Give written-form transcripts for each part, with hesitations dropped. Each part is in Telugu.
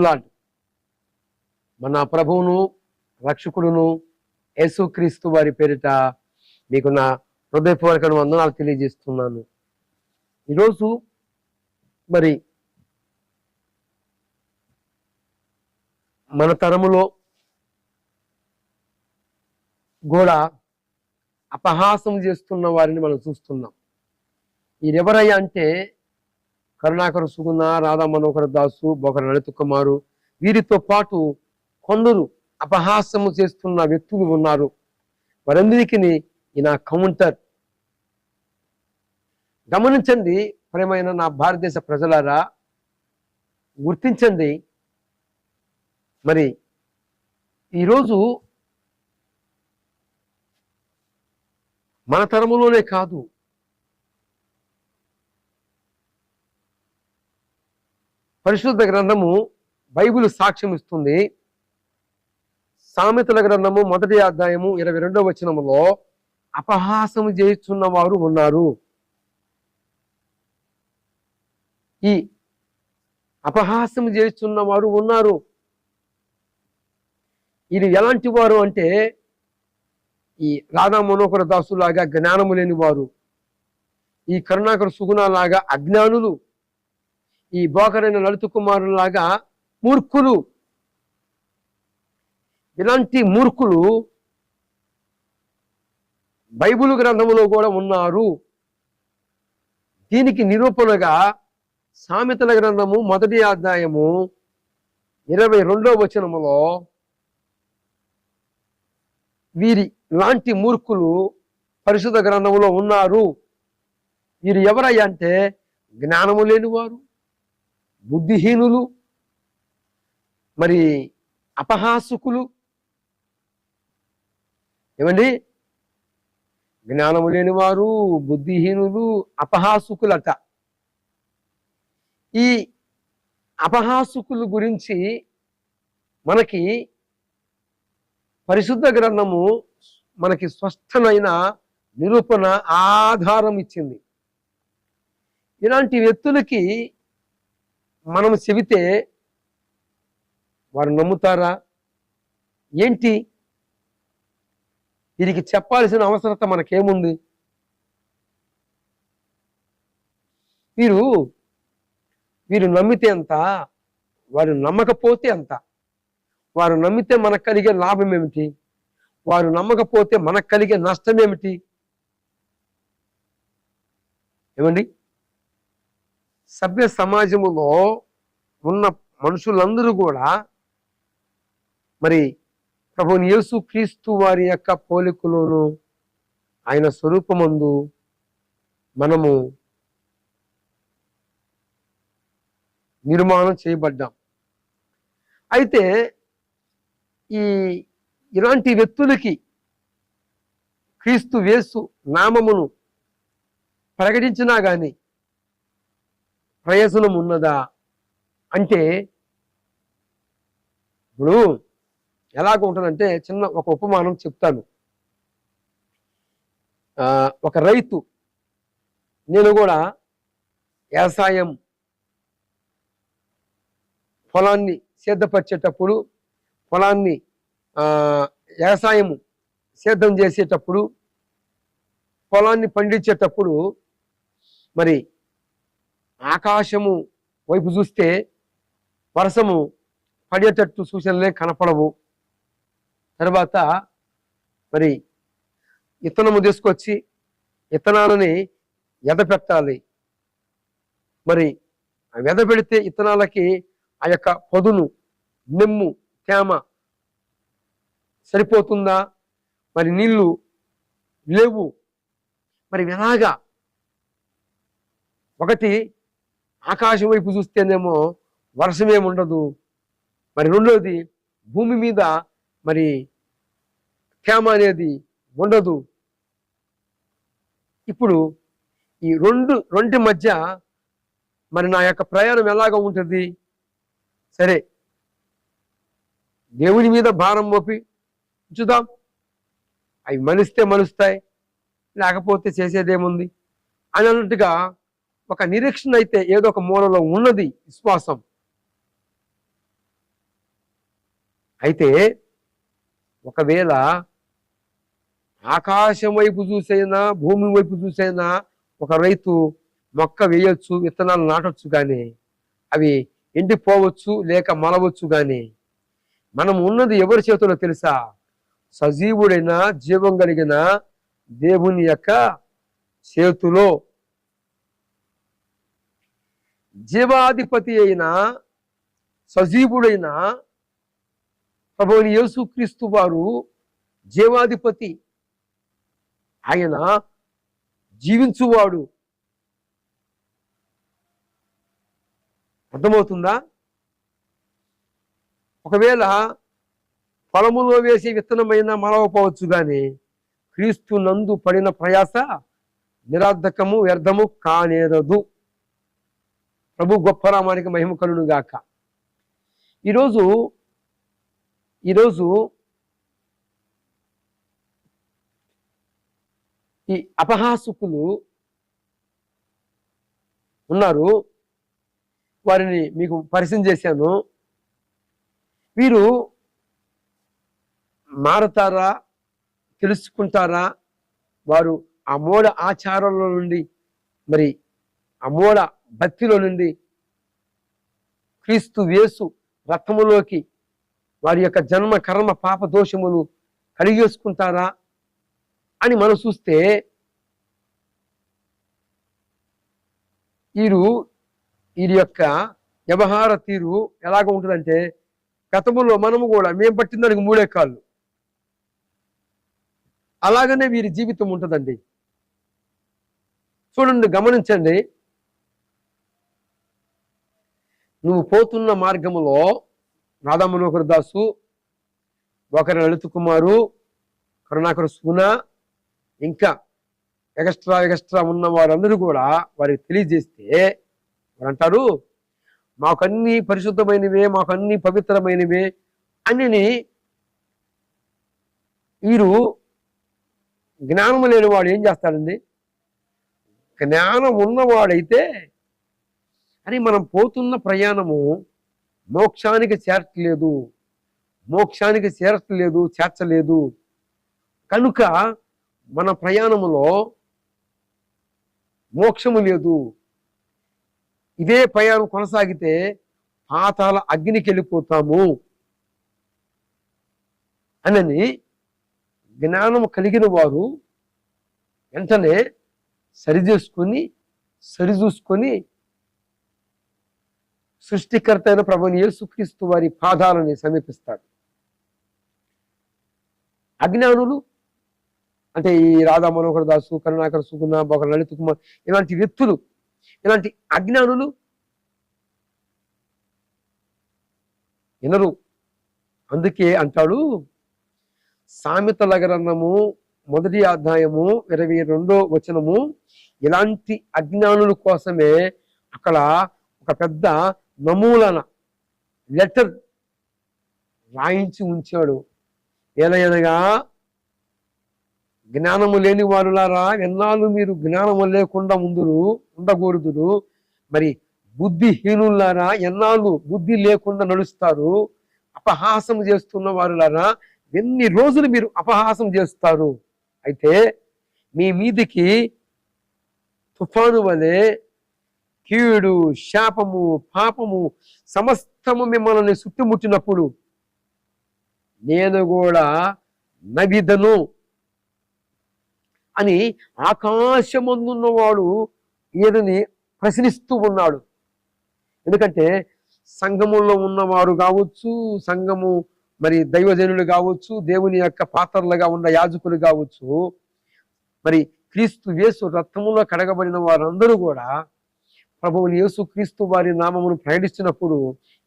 లార్డ్. మన ప్రభువును రక్షకుడును యేసుక్రీస్తు వారి పేరిట మీకు నా హృదయపూర్వక వందనాలు తెలియజేస్తున్నాను. ఈరోజు మరి మన తరములో కూడా అపహాసం చేస్తున్న వారిని మనం చూస్తున్నాం. వీరెవరయ్యా అంటే కరుణాకర సుగుణ, రాధా మనోహర దాసు, బొకర లలిత కుమారు, వీరితో పాటు కొందరు అపహాసము చేస్తున్న వ్యక్తులు ఉన్నారు. వారందరికీ ఈయన కౌంటర్. గమనించండి ప్రియమైన నా భారతదేశ ప్రజలారా, గుర్తించండి. మరి ఈరోజు మన తరములోనే కాదు, పరిశుద్ధ గ్రంథము బైబిల్ సాక్ష్యం ఇస్తుంది. సామెతల గ్రంథము 1వ అధ్యాయము 22వ వచనములో అపహాసము చేస్తున్న వారు ఉన్నారు. ఈ అపహాసము చేస్తున్న వారు ఉన్నారు. ఇది ఎలాంటి వారు అంటే ఈ రాధా మనోహర దాసులాగా జ్ఞానము లేని వారు, ఈ కరుణాకర సుగుణలాగా అజ్ఞానులు, ఈ బోకరైన లలిత కుమారులాగా మూర్ఖులు. ఇలాంటి మూర్ఖులు బైబిల్ గ్రంథములో కూడా ఉన్నారు. దీనికి నిరూపణగా సామెతల గ్రంథము 1వ అధ్యాయము 22వ వచనములో వీరి లాంటి మూర్ఖులు పరిశుద్ధ గ్రంథములో ఉన్నారు. వీరు ఎవరయ్యా అంటే జ్ఞానము లేనివారు, బుద్ధిహీనులు, మరి అపహాసుకులు. ఏమండి? జ్ఞానము లేనివారు, బుద్ధిహీనులు, అపహాసుకులట. ఈ అపహాసుకుల గురించి మనకి పరిశుద్ధ గ్రంథము మనకి స్పష్టమైన నిరూపణ, ఆధారం ఇచ్చింది. ఇలాంటి వ్యక్తులకి మనం చెబితే వారు నమ్ముతారా ఏంటి? వీరికి చెప్పాల్సిన అవసరత మనకేముంది? వీరు నమ్మితే ఎంత, వారు నమ్మకపోతే ఎంత? వారు నమ్మితే మనకు కలిగే లాభం ఏమిటి? వారు నమ్మకపోతే మనకు కలిగే నష్టం ఏమిటి? ఏమండి? సభ్య సమాజములో ఉన్న మనుషులందరూ కూడా మరి ప్రభువుని యేసు క్రీస్తు వారి యొక్క పోలికలోను ఆయన స్వరూపమందు మనము నిర్మాణం చేయబడ్డాం. అయితే ఇలాంటి వ్యక్తులకి క్రీస్తు యేసు నామమును ప్రకటించినా కానీ ప్రయోజనం ఉన్నదా అంటే, ఇప్పుడు ఎలాగ ఉంటుందంటే, చిన్న ఒక ఉపమానం చెప్తాను. ఒక రైతు, నేను కూడా వ్యవసాయం పొలాన్ని సిద్ధపరిచేటప్పుడు, పొలాన్ని వ్యవసాయం సిద్ధం చేసేటప్పుడు, పొలాన్ని పండించేటప్పుడు మరి ఆకాశము వైపు చూస్తే వర్షము పడేటట్టు సూచనలే కనపడవు. తర్వాత మరి విత్తనము తీసుకొచ్చి విత్తనాలని ఎదపెట్టాలి. మరి వెదపెడితే విత్తనాలకి ఆ యొక్క పొదును, నెమ్ము, తేమ సరిపోతుందా? మరి నీళ్లు లేవు. మరి ఎలాగా? ఒకటి ఆకాశం వైపు చూస్తేనేమో వర్షమేముండదు. మరి రెండోది భూమి మీద మరి తేమ అనేది ఉండదు. ఇప్పుడు ఈ రెండు మధ్య మరి నా యొక్క ప్రయాణం ఎలాగ ఉంటుంది? సరే, దేవుని మీద భారం మోపి ఉంచుదాం. అవి మలిస్తే మలుస్తాయి, లేకపోతే చేసేదేముంది అని అన్నట్టుగా ఒక నిరీక్షణ అయితే ఏదో ఒక మూలలో ఉన్నది, విశ్వాసం. అయితే ఒకవేళ ఆకాశం వైపు చూసైనా భూమి వైపు చూసైనా ఒక రైతు మొక్క వేయొచ్చు, విత్తనాలు నాటొచ్చు, కానీ అవి ఎండిపోవచ్చు లేక మలవచ్చు. కానీ మనం ఉన్నది ఎవరి చేతిలో తెలుసా? సజీవుడైన జీవం కలిగిన దేవుని యొక్క చేతిలో. జీవాధిపతి అయిన సజీవుడైన ప్రభువైన యేసుక్రీస్తు వారు జీవాధిపతి. ఆయన జీవించువాడు. అర్థమవుతుందా? ఒకవేళ పొలములో వేసే విత్తనమైన మలవపోవచ్చు, కానీ క్రీస్తు నందు పడిన ప్రయాస నిరర్ధకము, వ్యర్థము కానేరదు. ప్రభు గొప్ప నామానికి మహిమ కలుగును గాక. ఈరోజు ఈ అపహాసకులు ఉన్నారు, వారిని మీకు పరిచయం చేశాను. వీరు మారతారా, తెలుసుకుంటారా? వారు ఆ మూఢ ఆచారంలో నుండి, మరి ఆ మూఢ భక్తిలో నుండి క్రీస్తు యేసు రక్తములోకి వారి యొక్క జన్మ కర్మ పాప దోషములు కడిగేసుకుంటారా అని మనం చూస్తే, వీరి యొక్క వ్యవహార తీరు ఎలాగ ఉంటుందంటే, గతంలో మనము కూడా మేము పట్టిన దానికి 3 కాళ్ళు, అలాగనే వీరి జీవితం ఉంటుందండి. చూడండి, గమనించండి. నువ్వు పోతున్న మార్గములో రాధా మనోహర్ దాసు, ఒకరి లలిత కుమారు, కరుణాకర్ సుగుణ, ఇంకా ఎగస్ట్రా ఉన్న వారందరూ కూడా వారికి తెలియజేస్తే వారు అంటారు, మాకన్నీ పరిశుద్ధమైనవే, మాకన్నీ పవిత్రమైనవే అని. వీరు జ్ఞానం లేని వాడు ఏం చేస్తాడండి? జ్ఞానం ఉన్నవాడైతే, అని మనం పోతున్న ప్రయాణము మోక్షానికి చేర్చలేదు. కనుక మన ప్రయాణములో మోక్షము లేదు. ఇదే ప్రయాణం కొనసాగితే పాతాళ అగ్నికి వెళ్ళిపోతాము అని జ్ఞానం కలిగిన వారు వెంటనే సరిచూసుకొని సృష్టికర్త అయిన ప్రభువైన యేసుక్రీస్తు వారి పాదాలని సమీపిస్తాడు. అజ్ఞానులు అంటే ఈ రాధా మనోహర్ దాసు, కరుణాకర్ సుగుణ, బొగ లలిత కుమార్, ఇలాంటి వ్యక్తులు, ఇలాంటి అజ్ఞానులు వినరు. అందుకే అంటాడు సామెతల గ్రంథము 1వ అధ్యాయము 22వ వచనము, ఇలాంటి అజ్ఞానుల కోసమే అక్కడ ఒక పెద్ద నమూలన లెటర్ రాయించి ఉంచాడు. ఏలయనగా, జ్ఞానము లేని వారులారా, ఎన్నాళ్ళు మీరు జ్ఞానము లేకుండా ఉండకూడదు. మరి బుద్ధిహీనులారా, ఎన్నాళ్ళు బుద్ధి లేకుండా నడుస్తారు. అపహాసం చేస్తున్న వారులారా, ఎన్ని రోజులు మీరు అపహాసం చేస్తారు? అయితే మీ మీదికి తుఫాను వలె కీడు, శాపము, పాపము సమస్తము మిమ్మల్ని చుట్టుముట్టినప్పుడు నేను కూడా నవిదను అని ఆకాశమందున్నవాడు ఏదని ప్రశ్నిస్తూ ఉన్నాడు. ఎందుకంటే సంఘములో ఉన్నవారు కావచ్చు, సంఘము మరి దైవజనులు కావచ్చు, దేవుని యొక్క పాత్రలుగా ఉన్న యాజకులు కావచ్చు, మరి క్రీస్తు యేసు రక్తములో కడగబడిన వారందరూ కూడా ప్రభువుని యేసు క్రీస్తు వారి నామమును ప్రకటిస్తున్నప్పుడు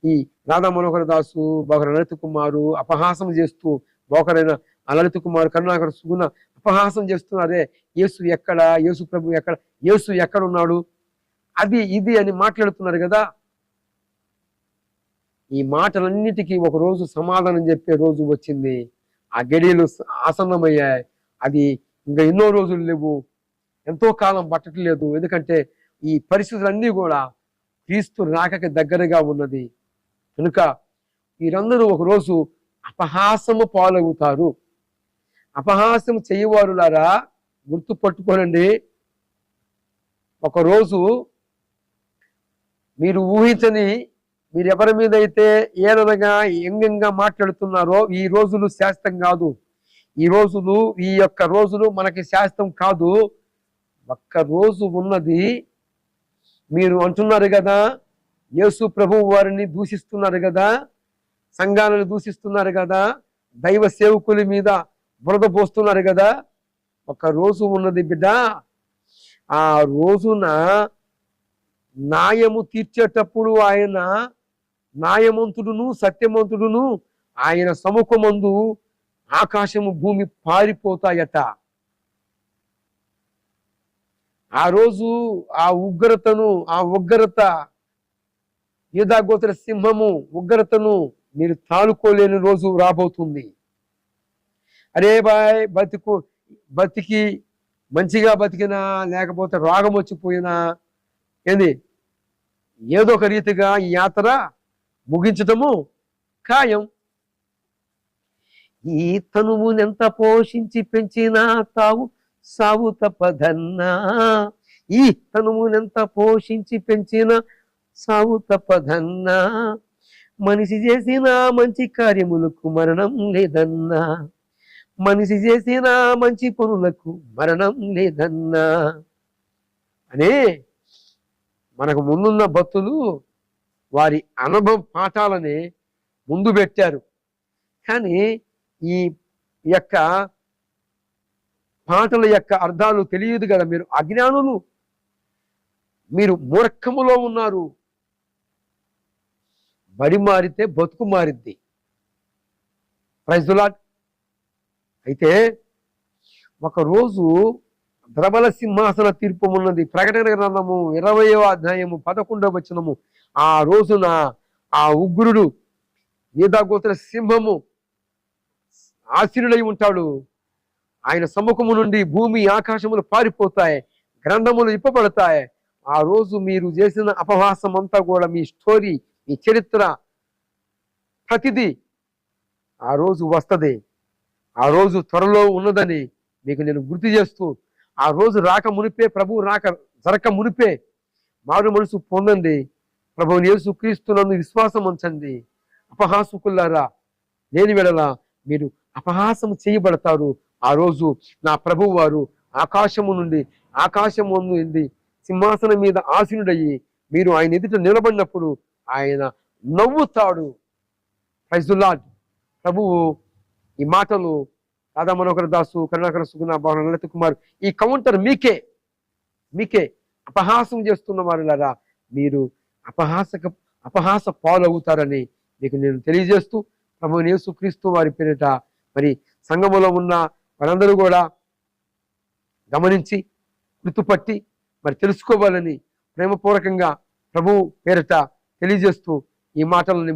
ఈ రాధా మనోహర్ దాసు, బొగర లలిత కుమారు అపహాసం చేస్తూ, బోకరైన లలిత కుమారు, కరుణాకర్ సుగుణ అపహాసం చేస్తున్నారే, యేసు ఎక్కడ, యేసు ప్రభు ఎక్కడ, యేసు ఎక్కడున్నాడు, అది ఇది అని మాట్లాడుతున్నారు కదా. ఈ మాటలన్నిటికీ ఒక రోజు సమాధానం చెప్పే రోజు వచ్చింది. ఆ గడియలు ఆసన్నమయ్యాయి. అది ఇంకా ఎన్నో రోజులు లేవు, ఎంతో కాలం పట్టట్లేదు. ఎందుకంటే ఈ పరిస్థితులన్నీ కూడా క్రీస్తు రాకకి దగ్గరగా ఉన్నది. కనుక వీరందరూ ఒకరోజు అపహాసము పాలవుతారు. అపహాసం చేయవారులారా గుర్తు పట్టుకోనండి. ఒకరోజు మీరు ఊహించని, మీరు ఎవరి మీద అయితే ఏలనగా వ్యంగ్యంగా మాట్లాడుతున్నారో ఈ రోజులు శాస్త్రం కాదు. ఈ యొక్క రోజులు మనకి శాస్త్రం కాదు. ఒక్క రోజు ఉన్నది. మీరు అంటున్నారు కదా, యేసు ప్రభువు వారిని దూషిస్తున్నారు కదా, సంఘాలను దూషిస్తున్నారు కదా, దైవ సేవకుల మీద బురద పోస్తున్నారు కదా. ఒక రోజు ఉన్నది బిడ్డ. ఆ రోజున న్యాయము తీర్చేటప్పుడు ఆయన న్యాయమంతుడును సత్యమంతుడును ఆయన సముఖమందు ఆకాశము భూమి పారిపోతాయట. ఆ రోజు ఆ ఉగ్రత యూదా గోత్ర సింహము ఉగ్రతను మీరు తాలుకోలేని రోజు రాబోతుంది. అరే బాయ్, బతికి మంచిగా బతికినా లేకపోతే రోగం వచ్చిపోయినా ఏంది ఏదో ఒక రీతిగా ఈ యాత్ర ముగించటము ఖాయం. ఈ తనువునెంత పోషించి పెంచినా సావు తప్పదన్నా, ఈ తనువునెంత పోషించి పెంచిన సావు తప్పదన్నా, మనిషి చేసిన మంచి కార్యములకు మరణం లేదన్నా, మనిషి చేసిన మంచి పనులకు మరణం లేదన్నా అనే మనకు ముందున్న భక్తులు వారి అనుభవ పాఠాలని ముందు పెట్టారు. కానీ ఈ యొక్క పాటల యొక్క అర్థాలు తెలియదు కదా. మీరు అజ్ఞానులు, మీరు మూర్ఖములో ఉన్నారు. బడి మారితే బతుకు మారిద్ది. Praise the lord. అయితే ఒకరోజు ద్రబల సింహాసన తీర్పు ఉన్నది. ప్రకటన గ్రంథము 20వ అధ్యాయము 11వ వచనము. ఆ రోజున ఆ ఉగ్రుడు యూదా గోత్ర సింహము ఆశీనుడై ఉంటాడు. ఆయన సముఖము నుండి భూమి ఆకాశములు పారిపోతాయి, గ్రంథములు ఇప్పబడతాయి. ఆ రోజు మీరు చేసిన అపహాసం అంతా కూడా, మీ స్టోరీ, మీ చరిత్ర, ప్రతిదీ ఆ రోజు వస్తుంది. ఆ రోజు త్వరలో ఉన్నదని మీకు నేను గుర్తు చేస్తూ, ఆ రోజు రాక మునిపే, ప్రభువు రాక జరక మునిపే మారు మనసు పొందండి. ప్రభువుని యేసు క్రీస్తునందు విశ్వాసం ఉంచండి. అపహాసకులారా, లేని వేళలా మీరు అపహాసం చేయబడతారు. ఆ రోజు నా ప్రభువు వారు ఆకాశము నుండి సింహాసనం మీద ఆసీనుడయ్యి మీరు ఆయన ఎదుట నిలబడినప్పుడు ఆయన నవ్వుతాడు. Praise the lord. ప్రభువు ఈ మాటలు రాధా మనోహర దాసు, కరుణాకర సుగుణ, భవన లలిత కుమార్, ఈ కౌంటర్ మీకే అపహాసం చేస్తున్న వారులారా, మీరు అపహాస పాలవుతారని మీకు నేను తెలియజేస్తూ, ప్రభువుని యేసుక్రీస్తు వారి పేరిట మరి సంఘములో ఉన్న వారందరూ కూడా గమనించి గుర్తుపట్టి మరి తెలుసుకోవాలని ప్రేమపూర్వకంగా ప్రభువు పేరిట తెలియజేస్తూ ఈ మాటలని